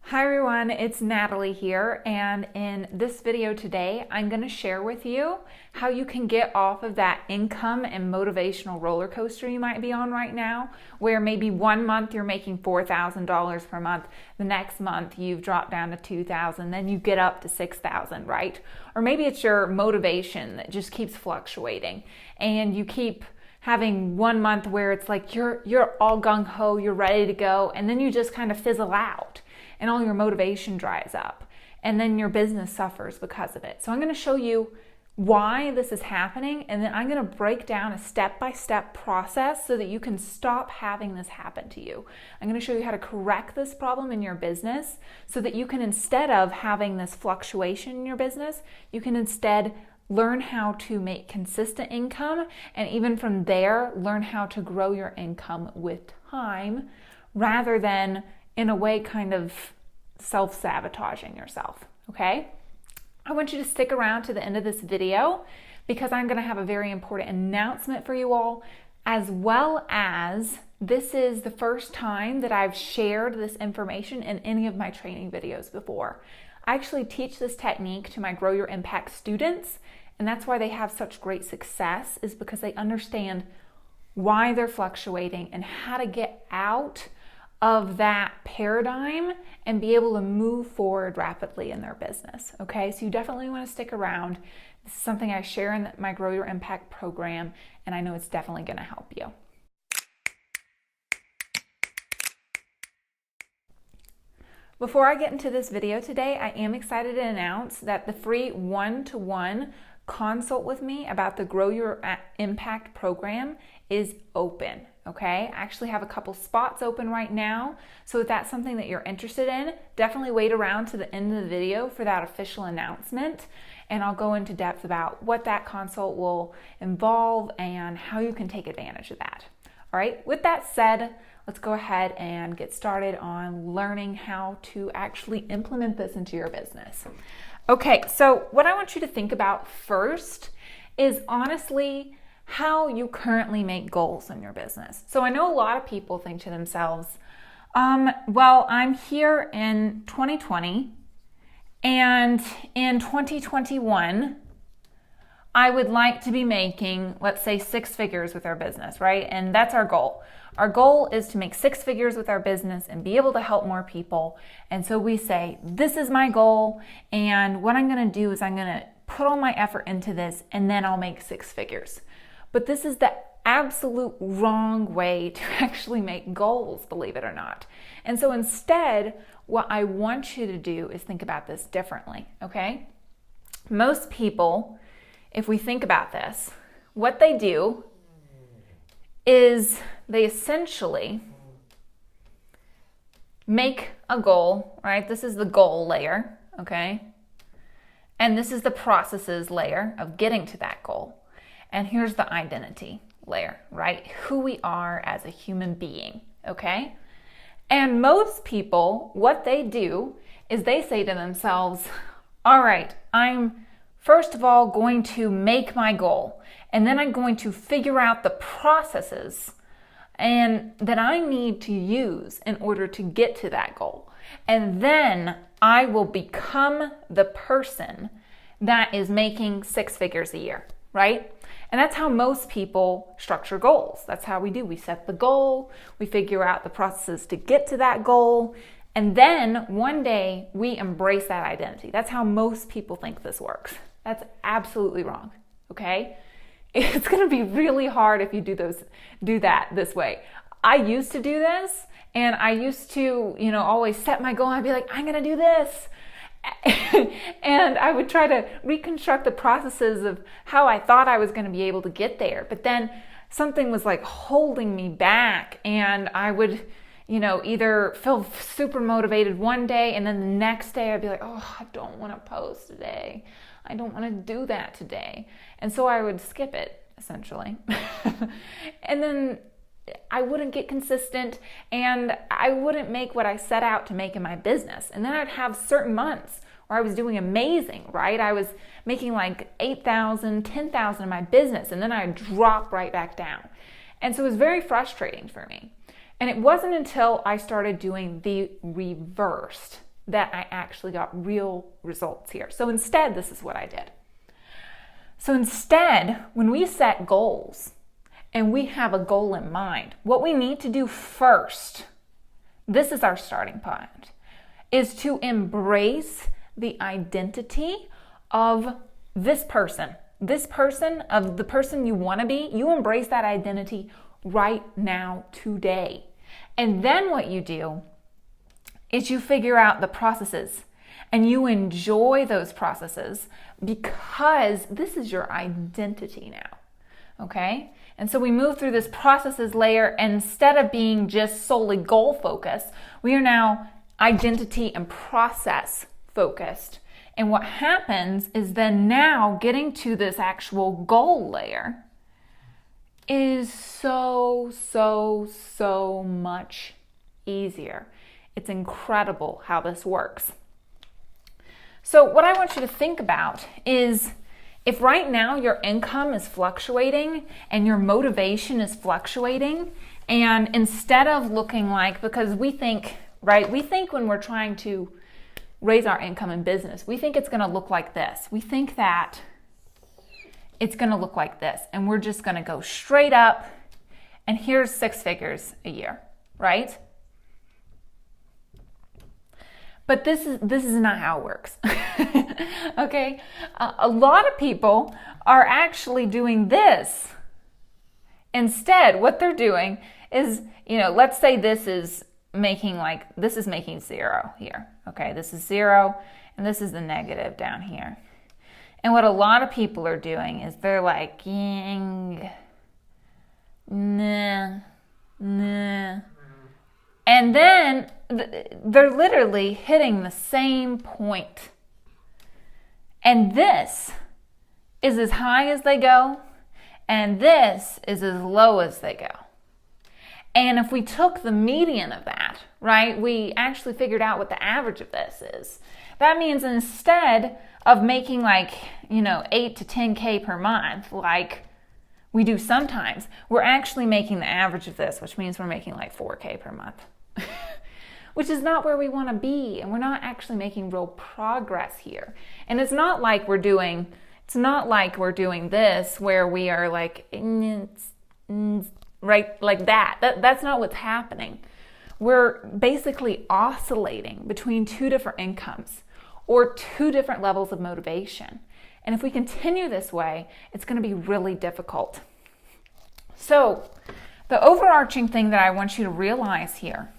Hi everyone, it's Natalie here, and in this video today I'm going to share with you how you can get off of that income and motivational roller coaster you might be on right now, where maybe one month you're making $4,000 per month, the next month you've dropped down to $2,000, then you get up to $6,000, right? Or maybe it's your motivation that just keeps fluctuating and you keep having one month where it's like you're all gung-ho, you're ready to go, and then you just kind of fizzle out and all your motivation dries up, and then your business suffers because of it. So I'm going to show you why this is happening, and then I'm going to break down a step-by-step process so that you can stop having this happen to you. I'm going to show you how to correct this problem in your business so that you can, instead of having this fluctuation in your business, you can instead learn how to make consistent income, and even from there, learn how to grow your income with time rather than in a way kind of self-sabotaging yourself, okay? I want you to stick around to the end of this video because I'm gonna have a very important announcement for you all, as well as this is the first time that I've shared this information in any of my training videos before. I actually teach this technique to my Grow Your Impact students, and that's why they have such great success, is because they understand why they're fluctuating and how to get out of that paradigm and be able to move forward rapidly in their business, okay? So you definitely want to stick around. This is something I share in my Grow Your Impact program, and I know it's definitely going to help you. Before I get into this video today, I am excited to announce that the free one-to-one consult with me about the Grow Your Impact program is open, okay? I actually have a couple spots open right now, so if that's something that you're interested in, definitely wait around to the end of the video for that official announcement, and I'll go into depth about what that consult will involve and how you can take advantage of that. All right, with that said, let's go ahead and get started on learning how to actually implement this into your business. Okay, so what I want you to think about first is honestly how you currently make goals in your business. So I know a lot of people think to themselves, well, I'm here in 2020 and in 2021, I would like to be making, let's say, 6 figures with our business, right? And that's our goal. Our goal is to make 6 figures with our business and be able to help more people. And so we say, this is my goal, and what I'm going to do is I'm going to put all my effort into this, and then I'll make 6 figures. But this is the absolute wrong way to actually make goals, believe it or not. And so instead, what I want you to do is think about this differently, okay? Most people, if we think about this, what they do is they essentially make a goal, right? This is the goal layer, okay? And this is the processes layer of getting to that goal. And here's the identity layer, right? Who we are as a human being, okay? And most people, what they do is they say to themselves, all right, I'm first of all going to make my goal, and then I'm going to figure out the processes and that I need to use in order to get to that goal. And then I will become the person that is making 6 figures a year, right? And that's how most people structure goals. That's how we do. We set the goal, we figure out the processes to get to that goal, and then one day we embrace that identity. That's how most people think this works. That's absolutely wrong, okay? It's going to be really hard if you do that this way. I used to do this, and I used to, always set my goal. I'd be like, I'm going to do this. And I would try to reconstruct the processes of how I thought I was going to be able to get there. But then something was like holding me back, and I would, either feel super motivated one day, and then the next day I'd be like, oh, I don't want to post today. I don't want to do that today. And so I would skip it, essentially. And then I wouldn't get consistent, and I wouldn't make what I set out to make in my business. And then I'd have certain months where I was doing amazing, right? I was making like 8,000, 10,000 in my business, and then I'd drop right back down. And so it was very frustrating for me. And it wasn't until I started doing the reversed that I actually got real results here. So instead, this is what I did. So instead, when we set goals and we have a goal in mind, what we need to do first, this is our starting point, is to embrace the identity of this person, of the person you want to be. You embrace that identity right now, today. And then what you do is you figure out the processes and you enjoy those processes because this is your identity now. Okay? And so we move through this processes layer, and instead of being just solely goal focused, we are now identity and process focused. And what happens is then now getting to this actual goal layer is so much easier. It's incredible how this works. So what I want you to think about is, if right now your income is fluctuating and your motivation is fluctuating, and instead of looking like, because we think when we're trying to raise our income in business, we think it's going to look like this. We think that it's going to look like this, and we're just going to go straight up, and here's 6 figures a year, right? But this is not how it works. Okay? A lot of people are actually doing this. Instead, what they're doing is, let's say this is making 0 here. Okay, this is 0, and this is the negative down here. And what a lot of people are doing is they're like, nah. And then they're literally hitting the same point. And this is as high as they go, and this is as low as they go. And if we took the median of that, right, we actually figured out what the average of this is. That means instead of making 8 to 10K per month, like we do sometimes, we're actually making the average of this, which means we're making 4K per month. Which is not where we want to be, and we're not actually making real progress here. And it's not like we're doing this where we are right like that. That's not what's happening. We're basically oscillating between 2 different incomes or 2 different levels of motivation. And if we continue this way, it's going to be really difficult. So the overarching thing that I want you to realize here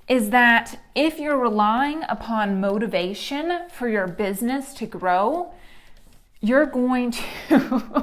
is that if you're relying upon motivation for your business to grow, you're going to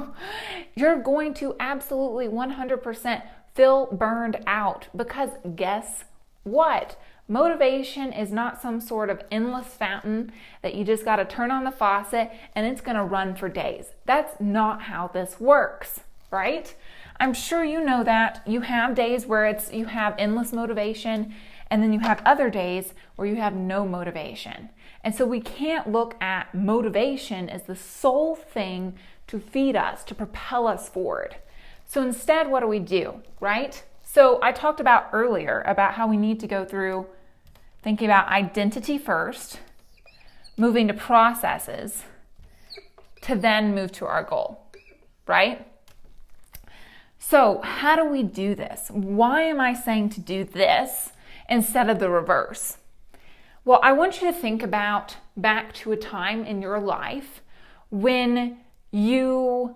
absolutely 100% feel burned out, because guess what? Motivation is not some sort of endless fountain that you just got to turn on the faucet and it's going to run for days. That's not how this works, right? I'm sure you know that. You have days where you have endless motivation, and then you have other days where you have no motivation. And so we can't look at motivation as the sole thing to feed us, to propel us forward. So instead, what do, right? So I talked about earlier about how we need to go through thinking about identity first, moving to processes, to then move to our goal, right? So how do we do this? Why am I saying to do this instead of the reverse? Well, I want you to think about back to a time in your life when you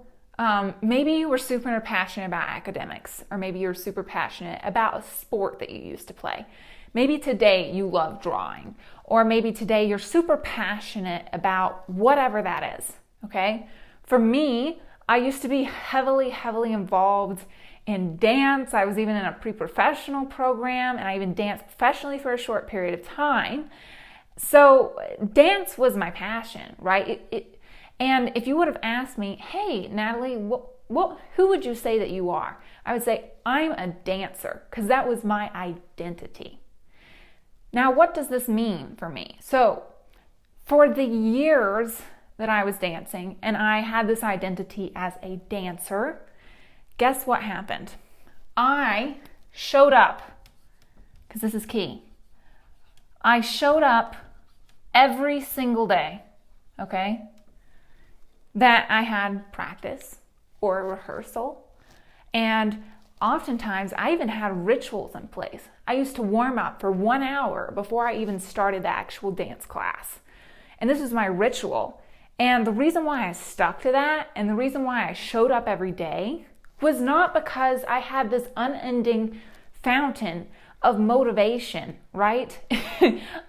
maybe you were super passionate about academics, or maybe you were super passionate about a sport that you used to play. Maybe today you love drawing, or maybe today you're super passionate about whatever that is, okay? For me, I used to be heavily involved in dance. I was even in a pre-professional program, and I even danced professionally for a short period of time. So dance was my passion, right? And if you would have asked me, hey, Natalie, who would you say that you are? I would say, I'm a dancer, because that was my identity. Now, what does this mean for me? So for the years that I was dancing and I had this identity as a dancer, guess what happened? I showed up, because this is key. I showed up every single day, okay, that I had practice or a rehearsal. And oftentimes I even had rituals in place. I used to warm up for 1 hour before I even started the actual dance class. And this was my ritual. And the reason why I stuck to that and the reason why I showed up every day was not because I had this unending fountain of motivation, right?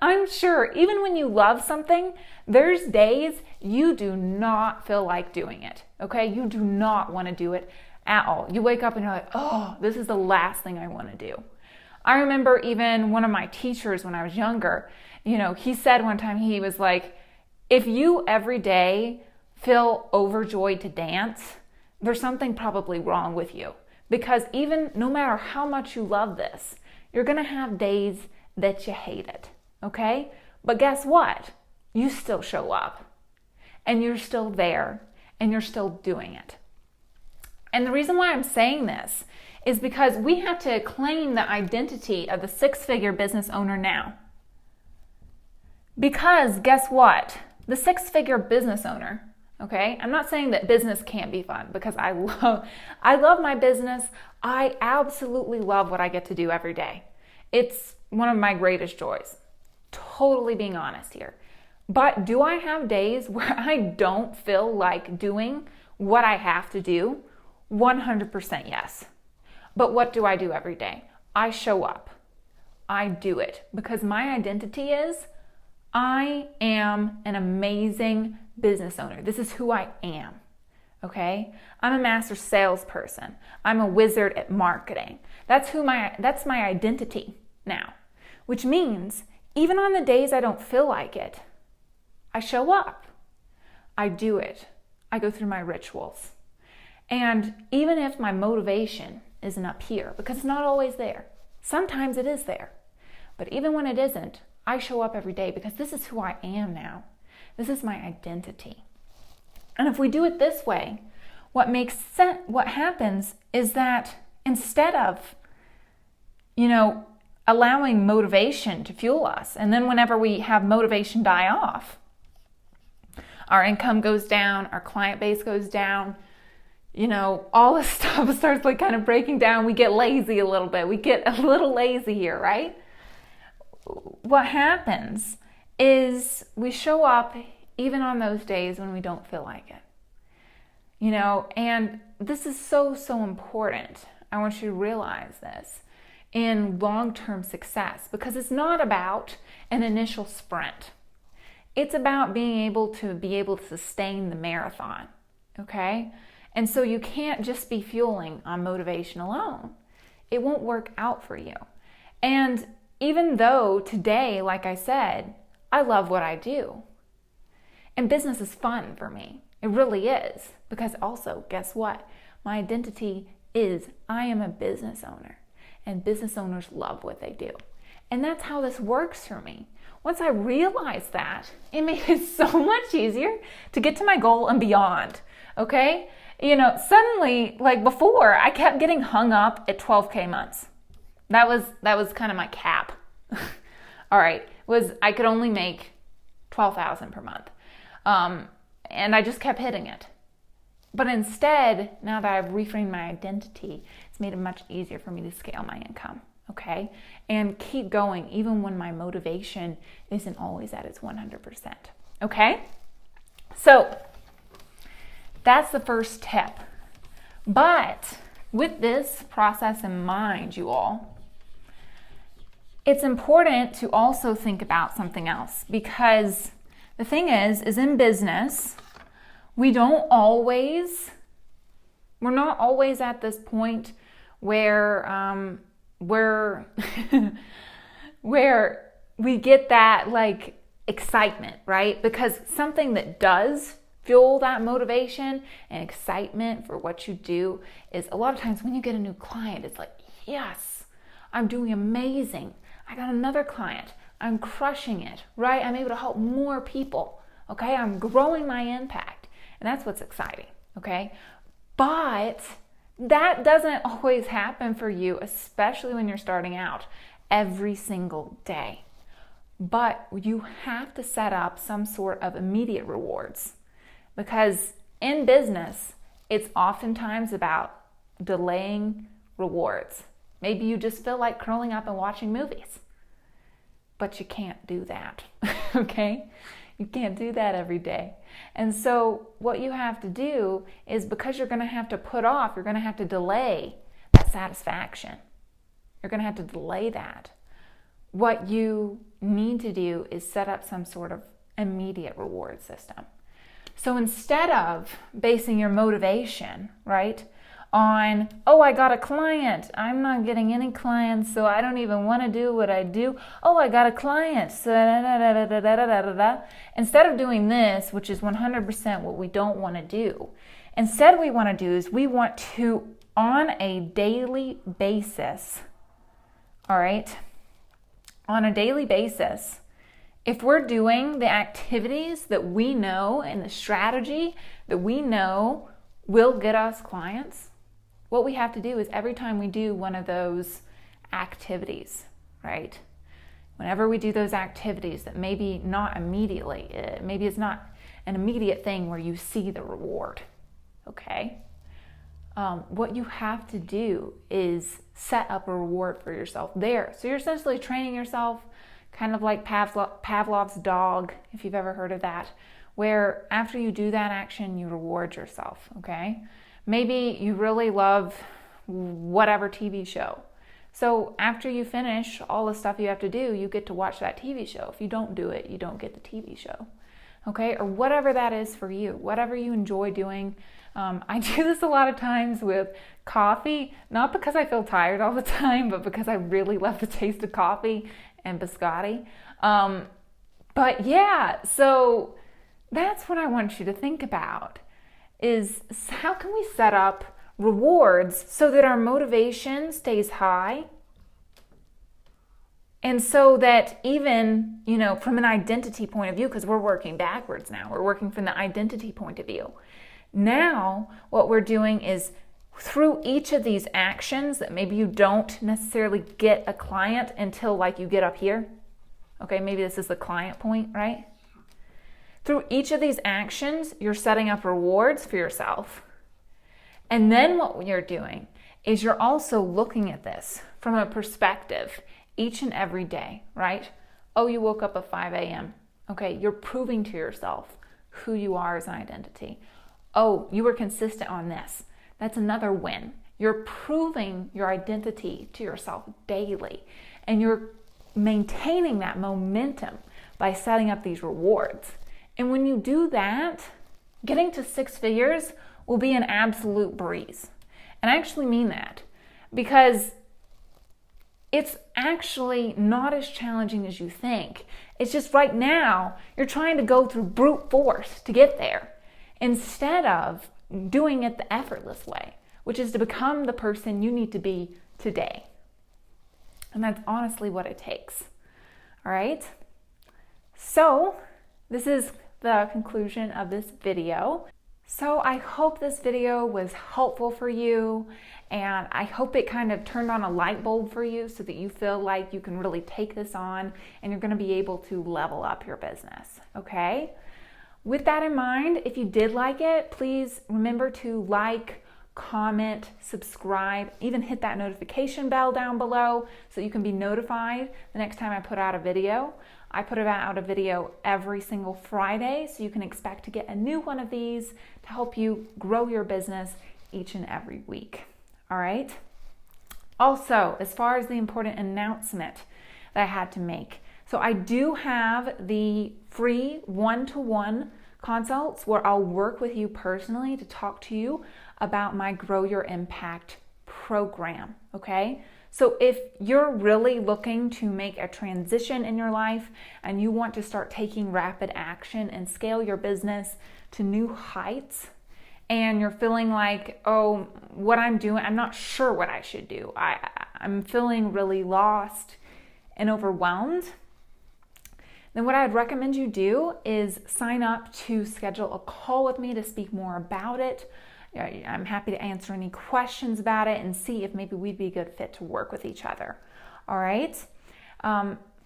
I'm sure even when you love something, there's days you do not feel like doing it, okay? You do not want to do it at all. You wake up and you're like, oh, this is the last thing I want to do. I remember even one of my teachers when I was younger, he said one time, he was like, if you every day feel overjoyed to dance, there's something probably wrong with you. Because even no matter how much you love this, you're going to have days that you hate it, okay? But guess what? You still show up and you're still there and you're still doing it. And the reason why I'm saying this is because we have to claim the identity of the six-figure business owner now. Because guess what? The six-figure business owner, okay? I'm not saying that business can't be fun because I love my business. I absolutely love what I get to do every day. It's one of my greatest joys. Totally being honest here. But do I have days where I don't feel like doing what I have to do? 100% yes. But what do I do every day? I show up. I do it because my identity is I am an amazing business owner. This is who I am. Okay? I'm a master salesperson. I'm a wizard at marketing. That's my identity now. Which means even on the days I don't feel like it, I show up. I do it. I go through my rituals. And even if my motivation isn't up here, because it's not always there. Sometimes it is there. But even when it isn't, I show up every day because this is who I am now. This is my identity. And if we do it this way, what happens is that instead of, allowing motivation to fuel us, and then whenever we have motivation die off, our income goes down, our client base goes down, all this stuff starts like kind of breaking down. We get lazy a little bit. We get a little lazy here, right? What happens is we show up even on those days when we don't feel like it. And this is so, so important. I want you to realize this in long-term success because it's not about an initial sprint. It's about being able to sustain the marathon, okay? And so you can't just be fueling on motivation alone. It won't work out for you. And even though today, like I said, I love what I do. And business is fun for me. It really is. Because also, guess what? My identity is I am a business owner. And business owners love what they do. And that's how this works for me. Once I realized that, it made it so much easier to get to my goal and beyond. Okay? Suddenly, like before, I kept getting hung up at 12K months. That was kind of my cap. All right, I could only make $12,000 per month. And I just kept hitting it. But instead, now that I've reframed my identity, it's made it much easier for me to scale my income, okay? And keep going even when my motivation isn't always at its 100%, okay? So that's the first tip. But with this process in mind, you all, it's important to also think about something else because the thing is in business, we're not always at this point where where we get that like excitement, right? Because something that does fuel that motivation and excitement for what you do is a lot of times when you get a new client, it's like, yes, I'm doing amazing. I got another client. I'm crushing it, right? I'm able to help more people, okay? I'm growing my impact. And that's what's exciting, okay? But that doesn't always happen for you, especially when you're starting out every single day. but you have to set up some sort of immediate rewards, because in business, it's oftentimes about delaying rewards. Maybe you just feel like curling up and watching movies, but you can't do that, okay? You can't do that every day. And so what you have to do is, because you're going to have to put off, you're going to have to delay that satisfaction. You're going to have to delay that. What you need to do is set up some sort of immediate reward system. So instead of basing your motivation, right, on, oh, I got a client, I'm not getting any clients, so I don't even want to do what I do. Oh, I got a client, so instead of doing this, which is 100% what we don't want to do, instead what we want to do is we want to, on a daily basis, all right, on a daily basis, if we're doing the activities that we know and the strategy that we know will get us clients, what we have to do is every time we do one of those activities, right? Whenever we do those activities that maybe not immediately, maybe it's not an immediate thing where you see the reward, okay? What you have to do is set up a reward for yourself there. So you're essentially training yourself, kind of like Pavlov's dog, if you've ever heard of that, where after you do that action, you reward yourself, okay? Maybe you really love whatever TV show. So after you finish all the stuff you have to do, you get to watch that TV show. If you don't do it, you don't get the TV show, okay? Or whatever that is for you, whatever you enjoy doing. I do this a lot of times with coffee, not because I feel tired all the time, but because I really love the taste of coffee and biscotti. But yeah, so that's what I want you to think about, is how can we set up rewards so that our motivation stays high, and so that even, from an identity point of view, because we're working backwards now, we're working from the identity point of view. Now, what we're doing is, through each of these actions that maybe you don't necessarily get a client until like you get up here. Okay, maybe this is the client point, right? Through each of these actions, you're setting up rewards for yourself. And then what you're doing is you're also looking at this from a perspective each and every day, right? Oh, you woke up at 5 a.m. Okay, you're proving to yourself who you are as an identity. Oh, you were consistent on this. That's another win. You're proving your identity to yourself daily, and you're maintaining that momentum by setting up these rewards. And when you do that, getting to 6 figures will be an absolute breeze. And I actually mean that, because it's actually not as challenging as you think. It's just right now you're trying to go through brute force to get there, instead of doing it the effortless way, which is to become the person you need to be today. And that's honestly what it takes. All right? So this is the conclusion of this video. So I hope this video was helpful for you, and I hope it kind of turned on a light bulb for you so that you feel like you can really take this on and you're going to be able to level up your business, okay? With that in mind, if you did like it, please remember to like, comment, subscribe, even hit that notification bell down below so you can be notified the next time I put out a video. I put out a video every single Friday, so you can expect to get a new one of these to help you grow your business each and every week. All right? Also, as far as the important announcement that I had to make, so I do have the free one-to-one consults where I'll work with you personally to talk to you about my Grow Your Impact program, okay? So if you're really looking to make a transition in your life and you want to start taking rapid action and scale your business to new heights, and you're feeling like, oh, what I'm doing, I'm not sure what I should do. I'm feeling really lost and overwhelmed, then what I'd recommend you do is sign up to schedule a call with me to speak more about it. I'm happy to answer any questions about it and see if maybe we'd be a good fit to work with each other. All right.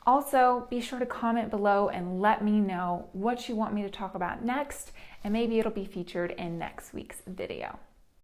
Also, be sure to comment below and let me know what you want me to talk about next, and maybe it'll be featured in next week's video.